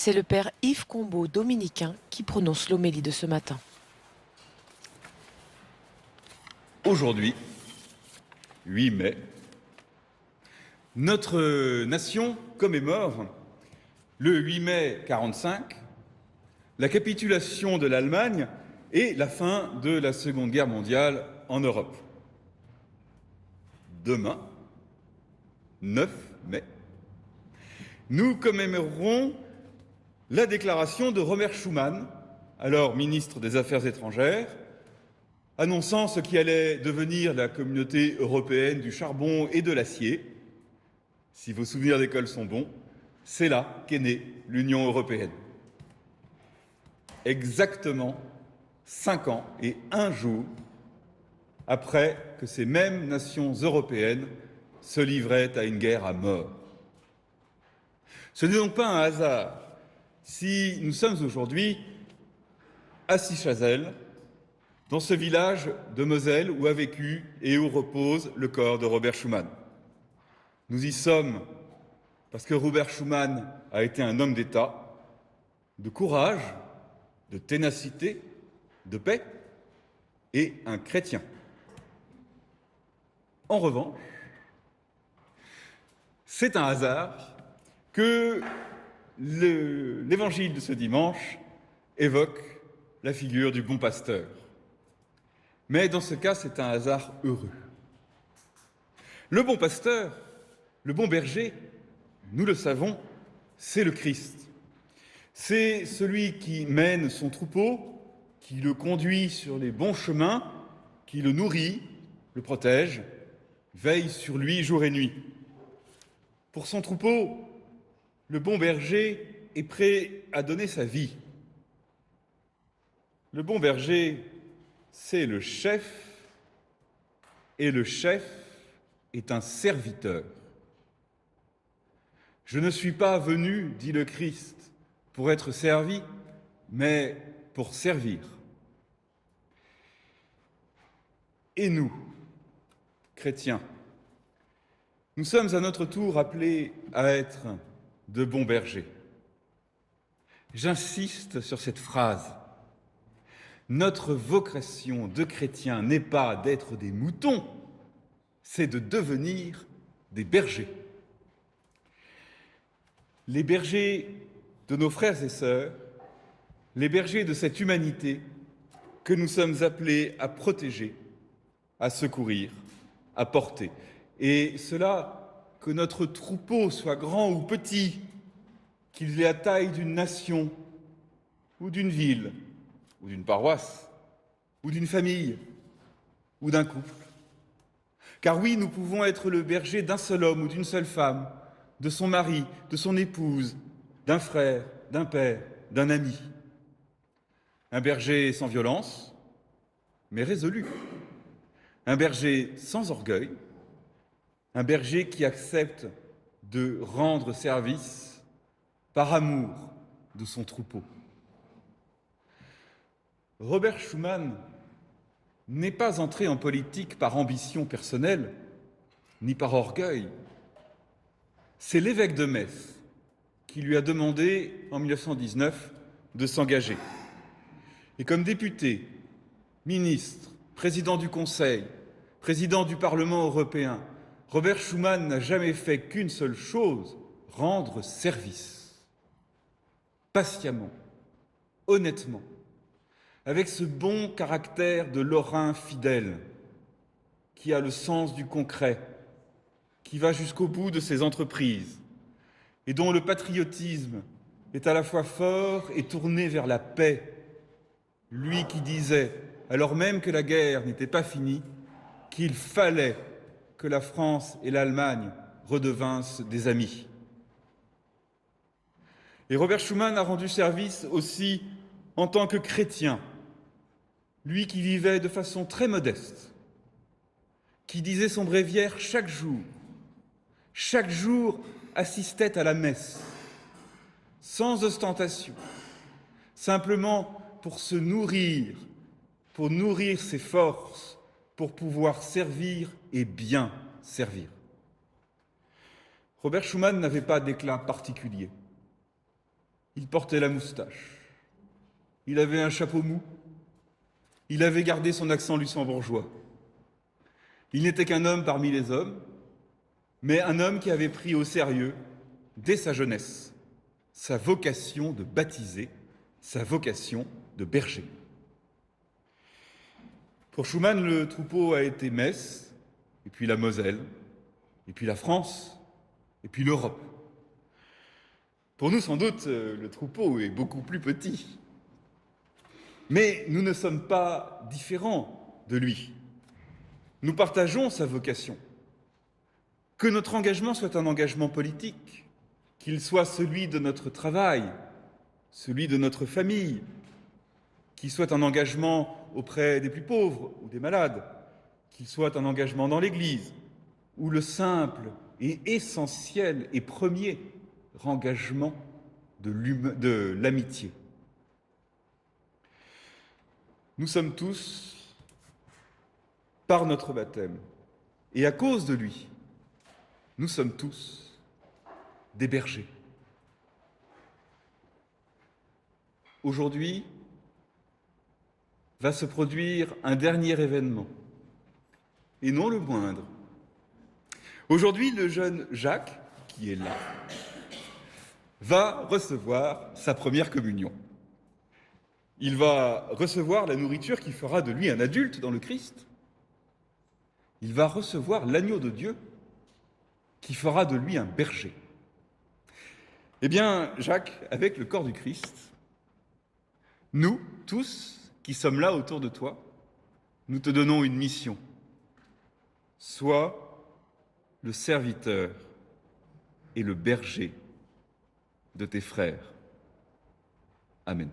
C'est le père Yves Combeau, dominicain, qui prononce l'homélie de ce matin. Aujourd'hui, 8 mai, notre nation commémore le 8 mai 1945 la capitulation de l'Allemagne et la fin de la Seconde Guerre mondiale en Europe. Demain, 9 mai, nous commémorerons la déclaration de Robert Schuman, alors ministre des Affaires étrangères, annonçant ce qui allait devenir la communauté européenne du charbon et de l'acier. Si vos souvenirs d'école sont bons, c'est là qu'est née l'Union européenne. Exactement 5 ans et 1 jour après que ces mêmes nations européennes se livraient à une guerre à mort. Ce n'est donc pas un hasard si nous sommes aujourd'hui à Sichazel, dans ce village de Moselle où a vécu et où repose le corps de Robert Schuman. Nous y sommes parce que Robert Schuman a été un homme d'État, de courage, de ténacité, de paix et un chrétien. En revanche, c'est un hasard que l'évangile de ce dimanche évoque la figure du bon pasteur. Mais dans ce cas, c'est un hasard heureux. Le bon pasteur, le bon berger, nous le savons, c'est le Christ. C'est celui qui mène son troupeau, qui le conduit sur les bons chemins, qui le nourrit, le protège, veille sur lui jour et nuit. Pour son troupeau, le bon berger est prêt à donner sa vie. Le bon berger, c'est le chef, et le chef est un serviteur. Je ne suis pas venu, dit le Christ, pour être servi, mais pour servir. Et nous, chrétiens, nous sommes à notre tour appelés à être de bons bergers. J'insiste sur cette phrase. Notre vocation de chrétiens n'est pas d'être des moutons, c'est de devenir des bergers. Les bergers de nos frères et sœurs, les bergers de cette humanité que nous sommes appelés à protéger, à secourir, à porter. Et cela, que notre troupeau soit grand ou petit, qu'il ait la taille d'une nation ou d'une ville, ou d'une paroisse, ou d'une famille, ou d'un couple. Car oui, nous pouvons être le berger d'un seul homme ou d'une seule femme, de son mari, de son épouse, d'un frère, d'un père, d'un ami. Un berger sans violence, mais résolu. Un berger sans orgueil, un berger qui accepte de rendre service par amour de son troupeau. Robert Schuman n'est pas entré en politique par ambition personnelle, ni par orgueil. C'est l'évêque de Metz qui lui a demandé, en 1919, de s'engager. Et comme député, ministre, président du Conseil, président du Parlement européen, Robert Schuman n'a jamais fait qu'une seule chose, rendre service. Patiemment, honnêtement, avec ce bon caractère de Lorrain fidèle, qui a le sens du concret, qui va jusqu'au bout de ses entreprises, et dont le patriotisme est à la fois fort et tourné vers la paix. Lui qui disait, alors même que la guerre n'était pas finie, qu'il fallait que la France et l'Allemagne redevinssent des amis. Et Robert Schuman a rendu service aussi en tant que chrétien, lui qui vivait de façon très modeste, qui disait son bréviaire chaque jour assistait à la messe, sans ostentation, simplement pour se nourrir, pour nourrir ses forces, pour pouvoir servir et bien servir. Robert Schuman n'avait pas d'éclat particulier. Il portait la moustache. Il avait un chapeau mou. Il avait gardé son accent luxembourgeois. Il n'était qu'un homme parmi les hommes, mais un homme qui avait pris au sérieux, dès sa jeunesse, sa vocation de baptiser, sa vocation de berger. Pour Schuman, le troupeau a été Metz, et puis la Moselle, et puis la France, et puis l'Europe. Pour nous, sans doute, le troupeau est beaucoup plus petit. Mais nous ne sommes pas différents de lui. Nous partageons sa vocation. Que notre engagement soit un engagement politique, qu'il soit celui de notre travail, celui de notre famille, qu'il soit un engagement auprès des plus pauvres ou des malades, qu'il soit un engagement dans l'Église, ou le simple et essentiel et premier engagement de l'amitié. Nous sommes tous, par notre baptême, et à cause de lui, nous sommes tous des bergers. Aujourd'hui va se produire un dernier événement, et non le moindre. Aujourd'hui, le jeune Jacques, qui est là, va recevoir sa première communion. Il va recevoir la nourriture qui fera de lui un adulte dans le Christ. Il va recevoir l'agneau de Dieu qui fera de lui un berger. Eh bien, Jacques, avec le corps du Christ, nous, tous qui sommes là autour de toi, nous te donnons une mission. Sois le serviteur et le berger de tes frères. Amen.